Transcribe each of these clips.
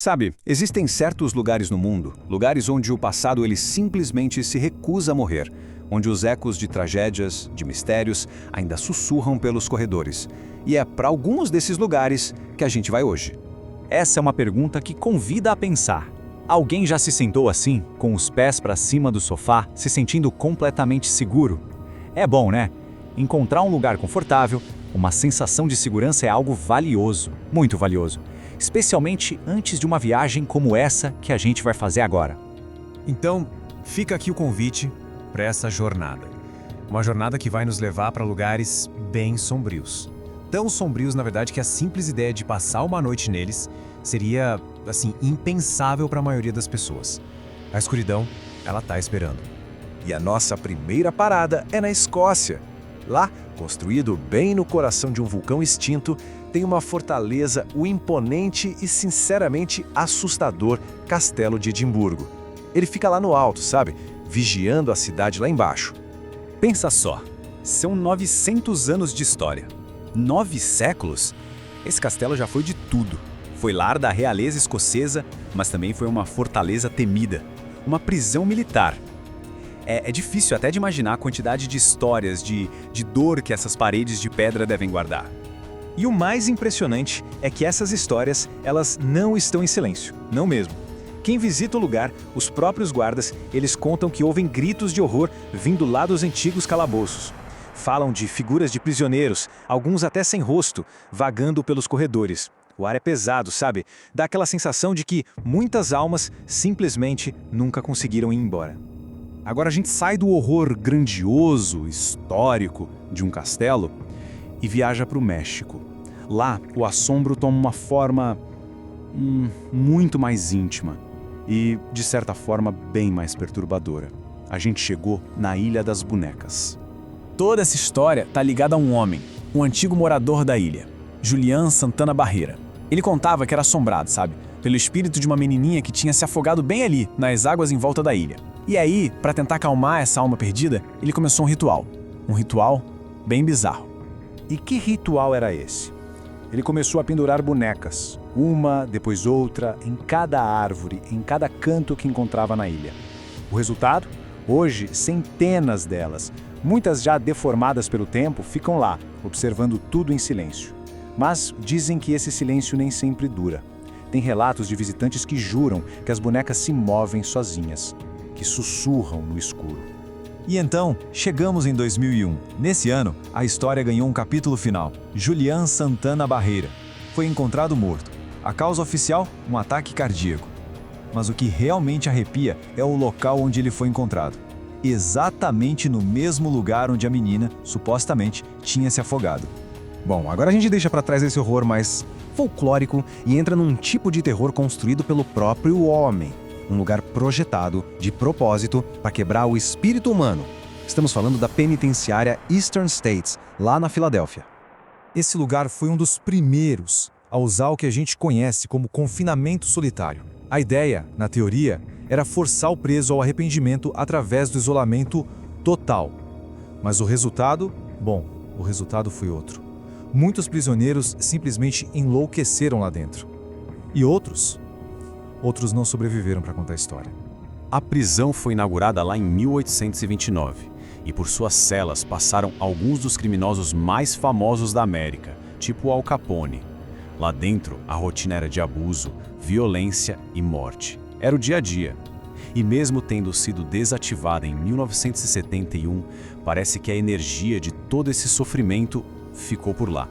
Sabe, existem certos lugares no mundo, lugares onde o passado ele simplesmente se recusa a morrer, onde os ecos de tragédias, de mistérios, ainda sussurram pelos corredores. E é para alguns desses lugares que a gente vai hoje. Essa é uma pergunta que convida a pensar. Alguém já se sentou assim, com os pés para cima do sofá, se sentindo completamente seguro? É bom, né? Encontrar um lugar confortável, uma sensação de segurança é algo valioso, muito valioso. Especialmente antes de uma viagem como essa que a gente vai fazer agora. Então, fica aqui o convite para essa jornada. Uma jornada que vai nos levar para lugares bem sombrios. Tão sombrios, na verdade, que a simples ideia de passar uma noite neles seria, assim, impensável para a maioria das pessoas. A escuridão, ela tá esperando. E a nossa primeira parada é na Escócia. Lá, construído bem no coração de um vulcão extinto, tem uma fortaleza, o imponente e sinceramente assustador Castelo de Edimburgo. Ele fica lá no alto, sabe? Vigiando a cidade lá embaixo. Pensa só, são 900 anos de história. 9 séculos? Esse castelo já foi de tudo. Foi lar da realeza escocesa, mas também foi uma fortaleza temida, uma prisão militar. É difícil até de imaginar a quantidade de histórias, de dor que essas paredes de pedra devem guardar. E o mais impressionante é que essas histórias, elas não estão em silêncio, não mesmo. Quem visita o lugar, os próprios guardas, eles contam que ouvem gritos de horror vindo lá dos antigos calabouços. Falam de figuras de prisioneiros, alguns até sem rosto, vagando pelos corredores. O ar é pesado, sabe? Dá aquela sensação de que muitas almas simplesmente nunca conseguiram ir embora. Agora a gente sai do horror grandioso, histórico de um castelo e viaja para o México. Lá, o assombro toma uma forma muito mais íntima e, de certa forma, bem mais perturbadora. A gente chegou na Ilha das Bonecas. Toda essa história está ligada a um homem, um antigo morador da ilha, Julián Santana Barreira. Ele contava que era assombrado, sabe? Pelo espírito de uma menininha que tinha se afogado bem ali, nas águas em volta da ilha. E aí, para tentar acalmar essa alma perdida, ele começou um ritual. Um ritual bem bizarro. E que ritual era esse? Ele começou a pendurar bonecas, uma depois outra, em cada árvore, em cada canto que encontrava na ilha. O resultado? Hoje, centenas delas, muitas já deformadas pelo tempo, ficam lá, observando tudo em silêncio. Mas dizem que esse silêncio nem sempre dura. Tem relatos de visitantes que juram que as bonecas se movem sozinhas, que sussurram no escuro. E então, chegamos em 2001. Nesse ano, a história ganhou um capítulo final. Julián Santana Barreira foi encontrado morto. A causa oficial? Um ataque cardíaco. Mas o que realmente arrepia é o local onde ele foi encontrado. Exatamente no mesmo lugar onde a menina, supostamente, tinha se afogado. Bom, agora a gente deixa para trás esse horror mais folclórico e entra num tipo de terror construído pelo próprio homem. Um lugar projetado, de propósito, para quebrar o espírito humano. Estamos falando da penitenciária Eastern States, lá na Filadélfia. Esse lugar foi um dos primeiros a usar o que a gente conhece como confinamento solitário. A ideia, na teoria, era forçar o preso ao arrependimento através do isolamento total. Mas o resultado? Bom, o resultado foi outro. Muitos prisioneiros simplesmente enlouqueceram lá dentro. E outros não sobreviveram para contar a história. A prisão foi inaugurada lá em 1829 e por suas celas passaram alguns dos criminosos mais famosos da América, tipo Al Capone. Lá dentro, a rotina era de abuso, violência e morte. Era o dia a dia. E mesmo tendo sido desativada em 1971, parece que a energia de todo esse sofrimento ficou por lá.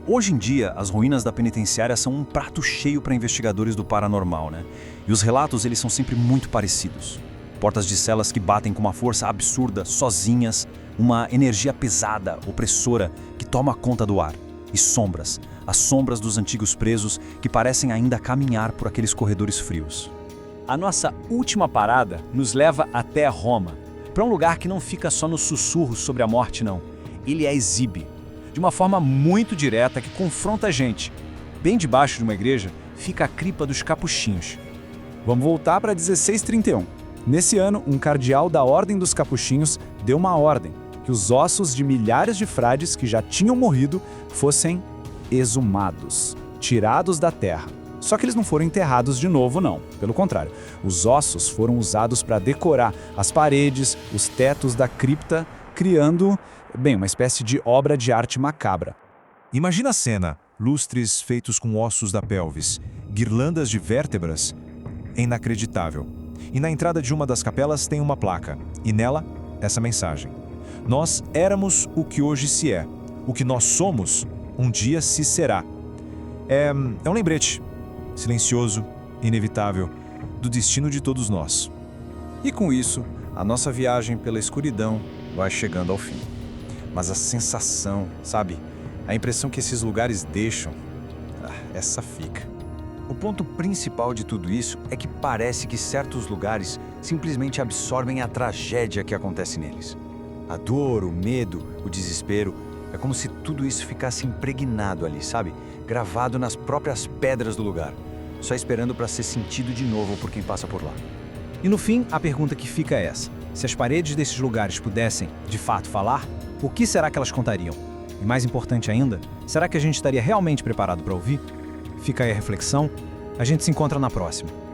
Hoje em dia, as ruínas da penitenciária são um prato cheio para investigadores do paranormal, né? E os relatos, eles são sempre muito parecidos. Portas de celas que batem com uma força absurda, sozinhas, uma energia pesada, opressora, que toma conta do ar. E sombras, as sombras dos antigos presos que parecem ainda caminhar por aqueles corredores frios. A nossa última parada nos leva até Roma, para um lugar que não fica só nos sussurros sobre a morte, não. Ele a exibe, de uma forma muito direta que confronta a gente. Bem debaixo de uma igreja fica a cripta dos Capuchinhos. Vamos voltar para 1631. Nesse ano, um cardeal da Ordem dos Capuchinhos deu uma ordem que os ossos de milhares de frades que já tinham morrido fossem exumados, tirados da terra, Só que eles não foram enterrados de novo, não. Pelo contrário, os ossos foram usados para decorar as paredes, os tetos da cripta, criando, bem, uma espécie de obra de arte macabra. Imagina a cena: lustres feitos com ossos da pelvis, guirlandas de vértebras. É inacreditável. E na entrada de uma das capelas tem uma placa, e nela, essa mensagem: nós éramos o que hoje se é. O que nós somos, um dia se será. É um lembrete, silencioso, inevitável, do destino de todos nós. E com isso, a nossa viagem pela escuridão vai chegando ao fim. Mas a sensação, sabe? A impressão que esses lugares deixam, essa fica. O ponto principal de tudo isso é que parece que certos lugares simplesmente absorvem a tragédia que acontece neles. A dor, o medo, o desespero, é como se tudo isso ficasse impregnado ali, sabe? Gravado nas próprias pedras do lugar, só esperando para ser sentido de novo por quem passa por lá. E no fim, a pergunta que fica é essa: se as paredes desses lugares pudessem, de fato, falar, o que será que elas contariam? E mais importante ainda, será que a gente estaria realmente preparado para ouvir? Fica aí a reflexão. A gente se encontra na próxima.